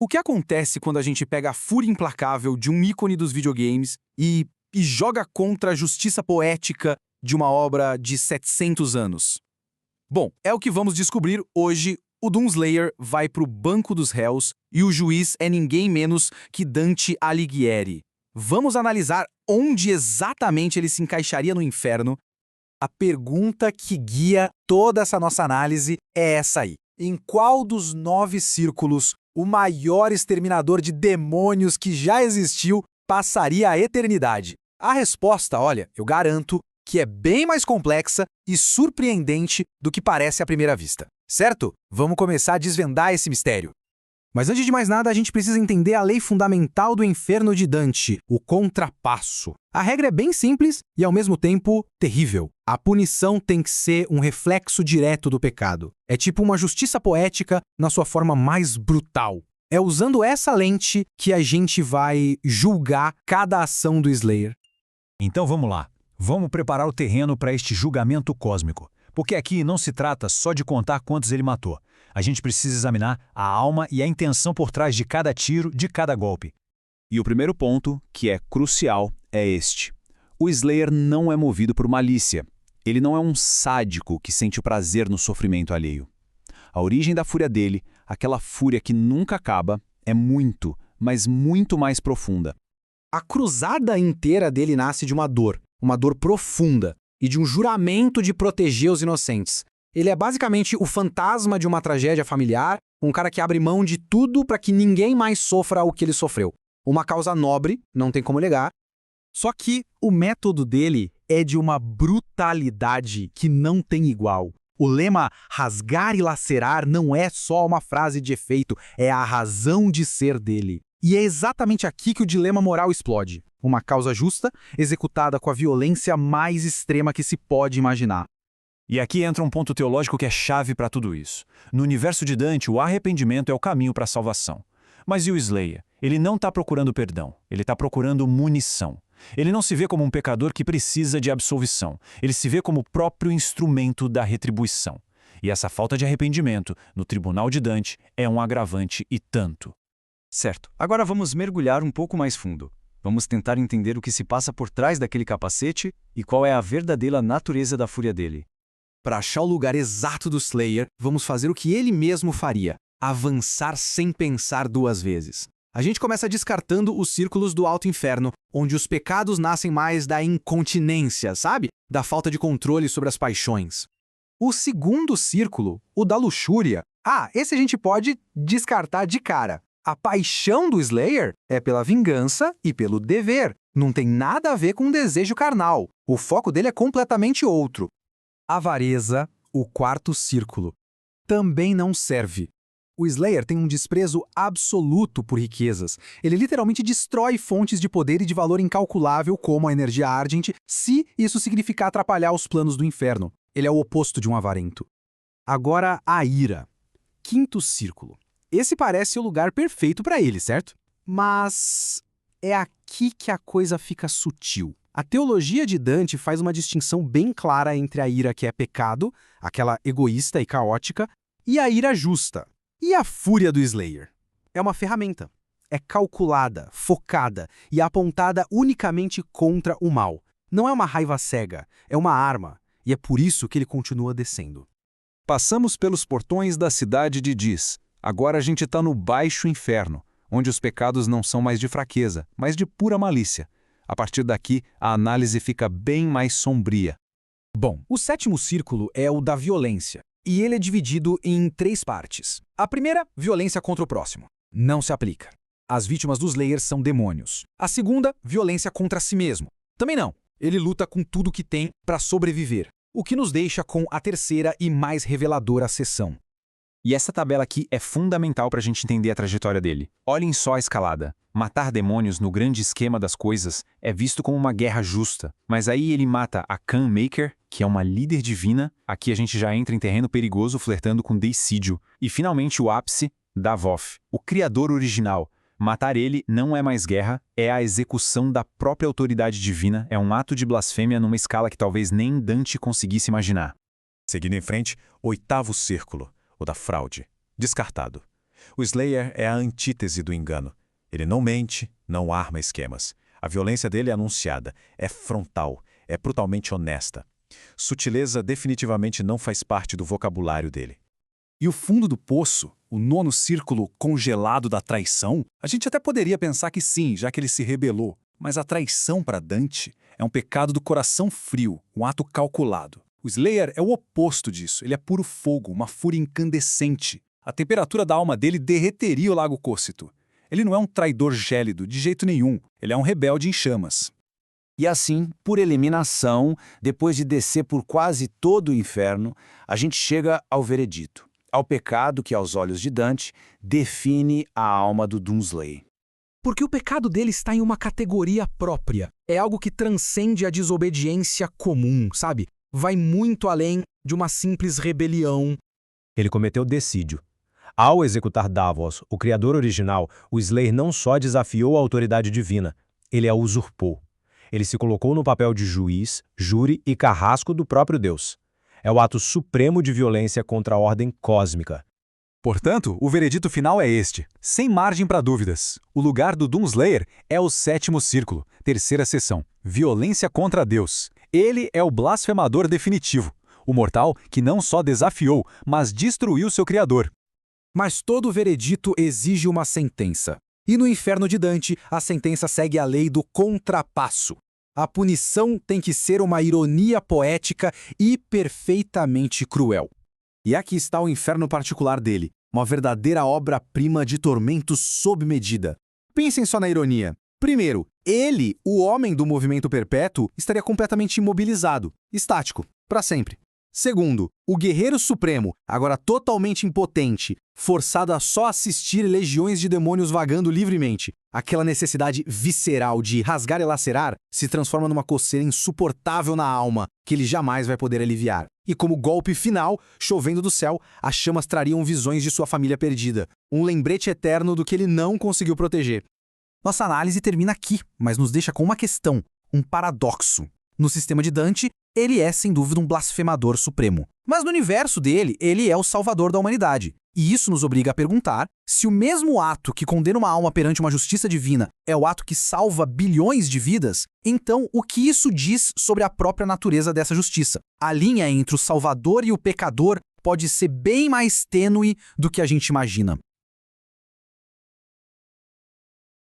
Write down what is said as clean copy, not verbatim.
O que acontece quando a gente pega a fúria implacável de um ícone dos videogames e joga contra a justiça poética de uma obra de 700 anos? Bom, é o que vamos descobrir hoje. O Doomslayer vai pro banco dos réus e o juiz é ninguém menos que Dante Alighieri. Vamos analisar onde exatamente ele se encaixaria no inferno. A pergunta que guia toda essa nossa análise é essa aí. Em qual dos 9 círculos o maior exterminador de demônios que já existiu passaria a eternidade? A resposta, olha, eu garanto que é bem mais complexa e surpreendente do que parece à primeira vista. Certo? Vamos começar a desvendar esse mistério. Mas antes de mais nada, a gente precisa entender a lei fundamental do inferno de Dante, o contrapasso. A regra é bem simples e, ao mesmo tempo, terrível. A punição tem que ser um reflexo direto do pecado. É tipo uma justiça poética na sua forma mais brutal. É usando essa lente que a gente vai julgar cada ação do Slayer. Então vamos lá. Vamos preparar o terreno para este julgamento cósmico. Porque aqui não se trata só de contar quantos ele matou. A gente precisa examinar a alma e a intenção por trás de cada tiro, de cada golpe. E o primeiro ponto, que é crucial, é este. O Slayer não é movido por malícia. Ele não é um sádico que sente o prazer no sofrimento alheio. A origem da fúria dele, aquela fúria que nunca acaba, é muito, mas muito mais profunda. A cruzada inteira dele nasce de uma dor profunda, e de um juramento de proteger os inocentes. Ele é basicamente o fantasma de uma tragédia familiar, um cara que abre mão de tudo para que ninguém mais sofra o que ele sofreu. Uma causa nobre, não tem como negar. Só que o método dele é de uma brutalidade que não tem igual. O lema rasgar e lacerar não é só uma frase de efeito, é a razão de ser dele. E é exatamente aqui que o dilema moral explode. Uma causa justa, executada com a violência mais extrema que se pode imaginar. E aqui entra um ponto teológico que é chave para tudo isso. No universo de Dante, o arrependimento é o caminho para a salvação. Mas e o Slayer? Ele não está procurando perdão, ele está procurando munição. Ele não se vê como um pecador que precisa de absolvição. Ele se vê como o próprio instrumento da retribuição. E essa falta de arrependimento, no tribunal de Dante, é um agravante e tanto. Certo. Agora vamos mergulhar um pouco mais fundo. Vamos tentar entender o que se passa por trás daquele capacete e qual é a verdadeira natureza da fúria dele. Para achar o lugar exato do Slayer, vamos fazer o que ele mesmo faria: avançar sem pensar duas vezes. A gente começa descartando os círculos do Alto Inferno, onde os pecados nascem mais da incontinência, sabe? Da falta de controle sobre as paixões. O segundo círculo, o da luxúria, esse a gente pode descartar de cara. A paixão do Slayer é pela vingança e pelo dever. Não tem nada a ver com um desejo carnal. O foco dele é completamente outro. Avareza, o quarto círculo, também não serve. O Slayer tem um desprezo absoluto por riquezas. Ele literalmente destrói fontes de poder e de valor incalculável, como a energia Argent, se isso significar atrapalhar os planos do inferno. Ele é o oposto de um avarento. Agora, a ira. Quinto círculo. Esse parece o lugar perfeito para ele, certo? Mas é aqui que a coisa fica sutil. A teologia de Dante faz uma distinção bem clara entre a ira que é pecado, aquela egoísta e caótica, e a ira justa. E a fúria do Slayer? É uma ferramenta. É calculada, focada e apontada unicamente contra o mal. Não é uma raiva cega, é uma arma. E é por isso que ele continua descendo. Passamos pelos portões da cidade de Dis. Agora a gente está no baixo inferno, onde os pecados não são mais de fraqueza, mas de pura malícia. A partir daqui, a análise fica bem mais sombria. Bom, o sétimo círculo é o da violência, e ele é dividido em 3 partes. A primeira, violência contra o próximo. Não se aplica. As vítimas dos Slayers são demônios. A segunda, violência contra si mesmo. Também não. Ele luta com tudo que tem para sobreviver. O que nos deixa com a terceira e mais reveladora seção. E essa tabela aqui é fundamental para a gente entender a trajetória dele. Olhem só a escalada. Matar demônios no grande esquema das coisas é visto como uma guerra justa. Mas aí ele mata a Khan Maker, que é uma líder divina. Aqui a gente já entra em terreno perigoso, flertando com deicídio. E finalmente o ápice, Davoth, o criador original. Matar ele não é mais guerra, é a execução da própria autoridade divina. É um ato de blasfêmia numa escala que talvez nem Dante conseguisse imaginar. Seguindo em frente, oitavo círculo. O da fraude. Descartado. O Slayer é a antítese do engano. Ele não mente, não arma esquemas. A violência dele é anunciada, é frontal, é brutalmente honesta. Sutileza definitivamente não faz parte do vocabulário dele. E o fundo do poço, o nono círculo congelado da traição, a gente até poderia pensar que sim, já que ele se rebelou. Mas a traição para Dante é um pecado do coração frio, um ato calculado. O Slayer é o oposto disso, ele é puro fogo, uma fúria incandescente. A temperatura da alma dele derreteria o lago Cócito. Ele não é um traidor gélido, de jeito nenhum, ele é um rebelde em chamas. E assim, por eliminação, depois de descer por quase todo o inferno, a gente chega ao veredito, ao pecado que, aos olhos de Dante, define a alma do Doomslayer. Porque o pecado dele está em uma categoria própria. É algo que transcende a desobediência comum, sabe? Vai muito além de uma simples rebelião. Ele cometeu decídio. Ao executar Davos, o criador original, o Slayer não só desafiou a autoridade divina, ele a usurpou. Ele se colocou no papel de juiz, júri e carrasco do próprio Deus. É o ato supremo de violência contra a ordem cósmica. Portanto, o veredito final é este, sem margem para dúvidas. O lugar do Doomslayer é o sétimo círculo, terceira seção, violência contra Deus. Ele é o blasfemador definitivo, o mortal que não só desafiou, mas destruiu seu criador. Mas todo veredito exige uma sentença. E no inferno de Dante, a sentença segue a lei do contrapasso. A punição tem que ser uma ironia poética e perfeitamente cruel. E aqui está o inferno particular dele, uma verdadeira obra-prima de tormentos sob medida. Pensem só na ironia. Primeiro, ele, o homem do movimento perpétuo, estaria completamente imobilizado, estático, para sempre. Segundo, o guerreiro supremo, agora totalmente impotente, forçado a só assistir legiões de demônios vagando livremente. Aquela necessidade visceral de rasgar e lacerar se transforma numa coceira insuportável na alma, que ele jamais vai poder aliviar. E como golpe final, chovendo do céu, as chamas trariam visões de sua família perdida, um lembrete eterno do que ele não conseguiu proteger. Nossa análise termina aqui, mas nos deixa com uma questão, um paradoxo. No sistema de Dante, ele é, sem dúvida, um blasfemador supremo. Mas no universo dele, ele é o salvador da humanidade. E isso nos obriga a perguntar se o mesmo ato que condena uma alma perante uma justiça divina é o ato que salva bilhões de vidas, então o que isso diz sobre a própria natureza dessa justiça? A linha entre o salvador e o pecador pode ser bem mais tênue do que a gente imagina.